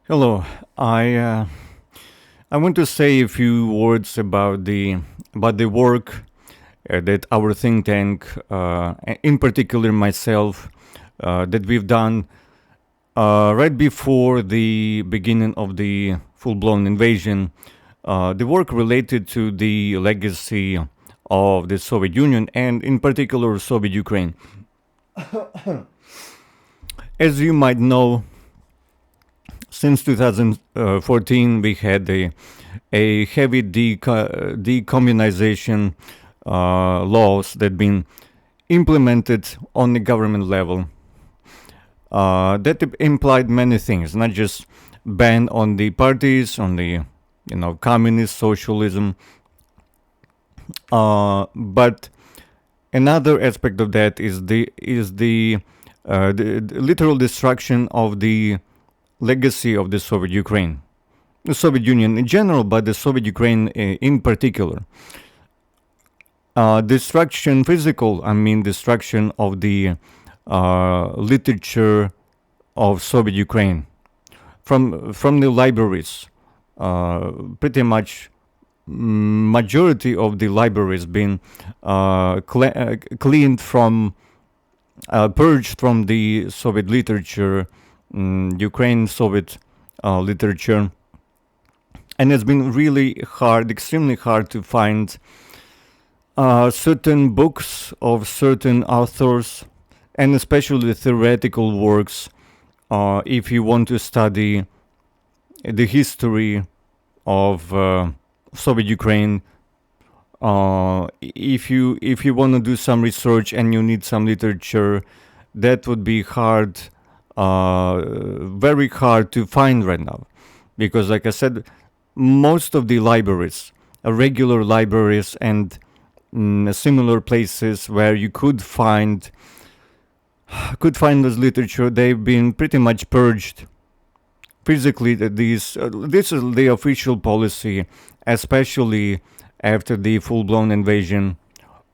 Hello. I uh, I want to say a few words about the work that our think tank, in particular myself, that we've done right before the beginning of the full-blown invasion. The work related to the legacy of the Soviet Union and, in particular, Soviet Ukraine. As you might know, since 2014, we had a heavy decommunization laws that been implemented on the government level. That implied many things, not just ban on the parties, on the communist socialism, but another aspect of that is the literal destruction of the legacy of the Soviet Ukraine, the Soviet Union in general, but the Soviet Ukraine in particular. Destruction, physical, I mean, destruction of the literature of Soviet Ukraine from the libraries. Pretty much majority of the libraries been cleaned from, purged from the Soviet literature, Ukraine Soviet literature, and it's been really hard, extremely hard to find certain books of certain authors, and especially theoretical works. If you want to study the history of Soviet Ukraine, if you want to do some research and you need some literature, that would be hard, very hard to find right now, because, like I said, most of the libraries, regular libraries, and similar places where you could find this literature, they've been pretty much purged physically. This is the official policy, especially after the full-blown invasion,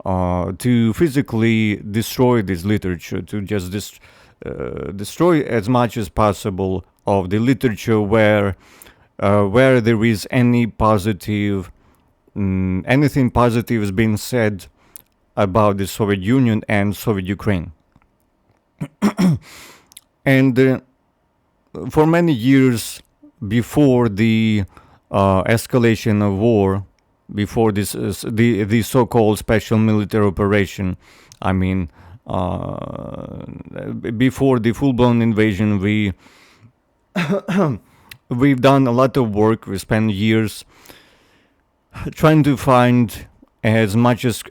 to physically destroy this literature, to just destroy as much as possible of the literature where there is any positive, anything positive is being said about the Soviet Union and Soviet Ukraine. And for many years before the escalation of war, before the so-called special military operation, I mean, before the full-blown invasion, we've done a lot of work. We spent years trying to find as much as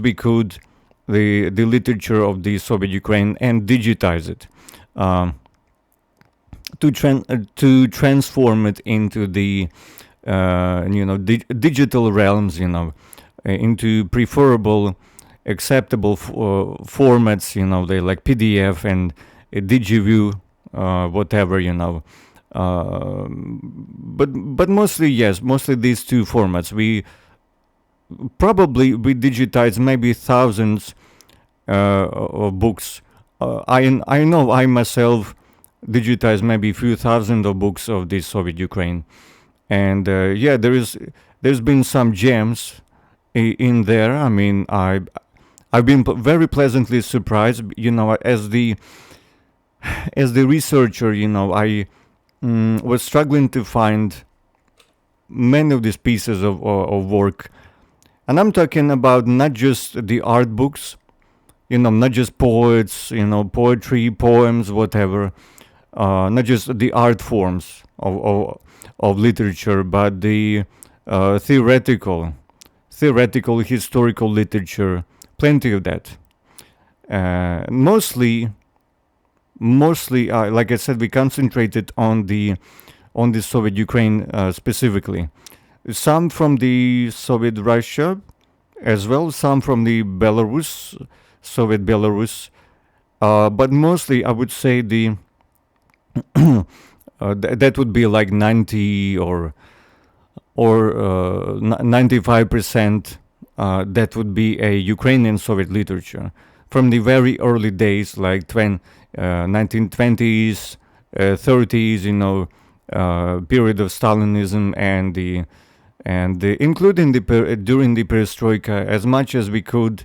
we could the literature of the Soviet Ukraine and digitize it, to transform it into the digital realms, into preferable, acceptable formats, they like PDF and DigiView, whatever, but mostly, yes, mostly these two formats. We digitize maybe thousands of books. I know I myself digitized maybe a few thousand of books of the Soviet Ukraine, and yeah, there's been some gems in there. I mean, I've been very pleasantly surprised. As the researcher, I was struggling to find many of these pieces of work. And I'm talking about not just the art books, not just poets, poetry, poems, whatever, not just the art forms of literature, but the theoretical, historical literature, plenty of that. Mostly, like I said, we concentrated on the Soviet Ukraine specifically. Some from the Soviet Russia, as well, some from the Soviet Belarus, but mostly I would say that would be like 90 or 95%. That would be a Ukrainian Soviet literature from the very early days, like 1920s, 30s, period of Stalinism and including during the perestroika, as much as we could,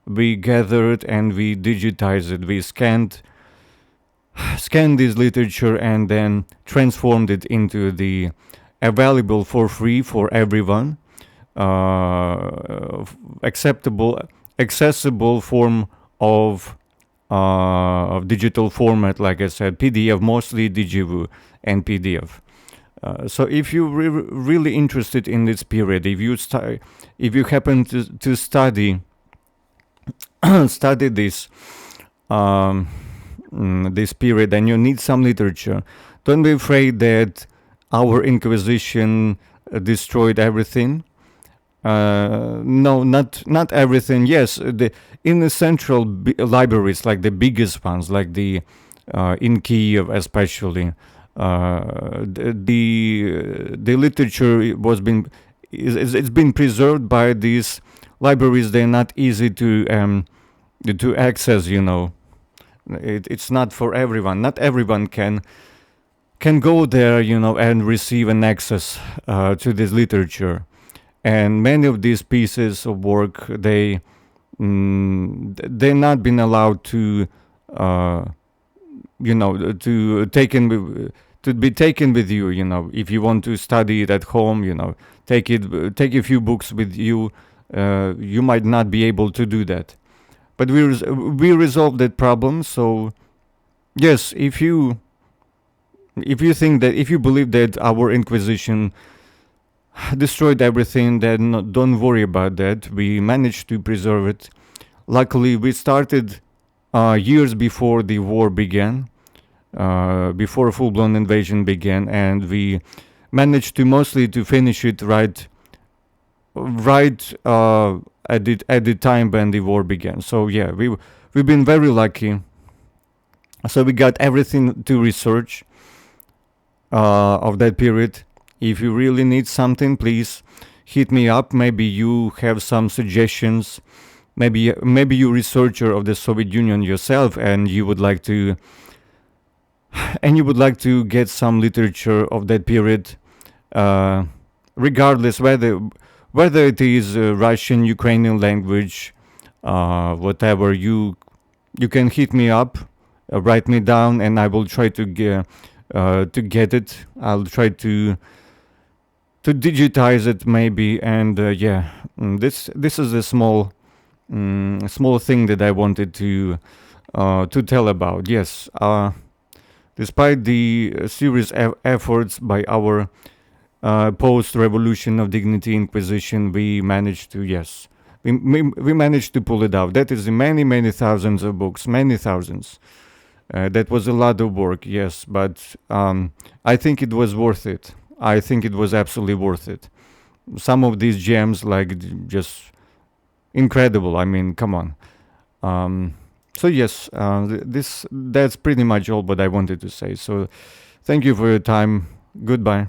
we gathered and we digitized it. We scanned this literature and then transformed it into the available for free for everyone, acceptable, accessible form of digital format. Like I said, PDF, mostly Digivu and PDF. So if you're really interested in this period, if you happen to study study this period and you need some literature, don't be afraid that our Inquisition destroyed everything. No, not everything. Yes, in the central libraries, like the biggest ones, like the in Kiev especially, the literature it's been preserved by these libraries. They're not easy to access. It's not for everyone. Not everyone can go there, and receive an access to this literature. And many of these pieces of work, they're not been allowed to, to be taken with you. If you want to study it at home, take a few books with you. You might not be able to do that. But we resolved that problem. So yes, if you think that, if you believe that our Inquisition destroyed everything, then don't worry about that. We managed to preserve it. Luckily, we started years before the war began, before a full-blown invasion began, and we managed to mostly to finish it right at the time when the war began. So yeah, we've been very lucky. So we got everything to research of that period. If you really need something, please hit me up. Maybe you have some suggestions. Maybe you're a researcher of the Soviet Union yourself, and you would like to get some literature of that period, regardless whether it is Russian, Ukrainian language, whatever. You can hit me up, write me down, and I will try to get it. I'll try to digitize it maybe, and this is a small thing that I wanted to tell about. Yes, despite the serious efforts by our post-revolution of dignity Inquisition, we managed to we managed to pull it out. That is many thousands of books, many thousands. That was a lot of work, yes, but I think it was worth it. I think it was absolutely worth it. Some of these gems, like, just incredible. I mean, come on. So yes, that's pretty much all what I wanted to say. So thank you for your time. Goodbye.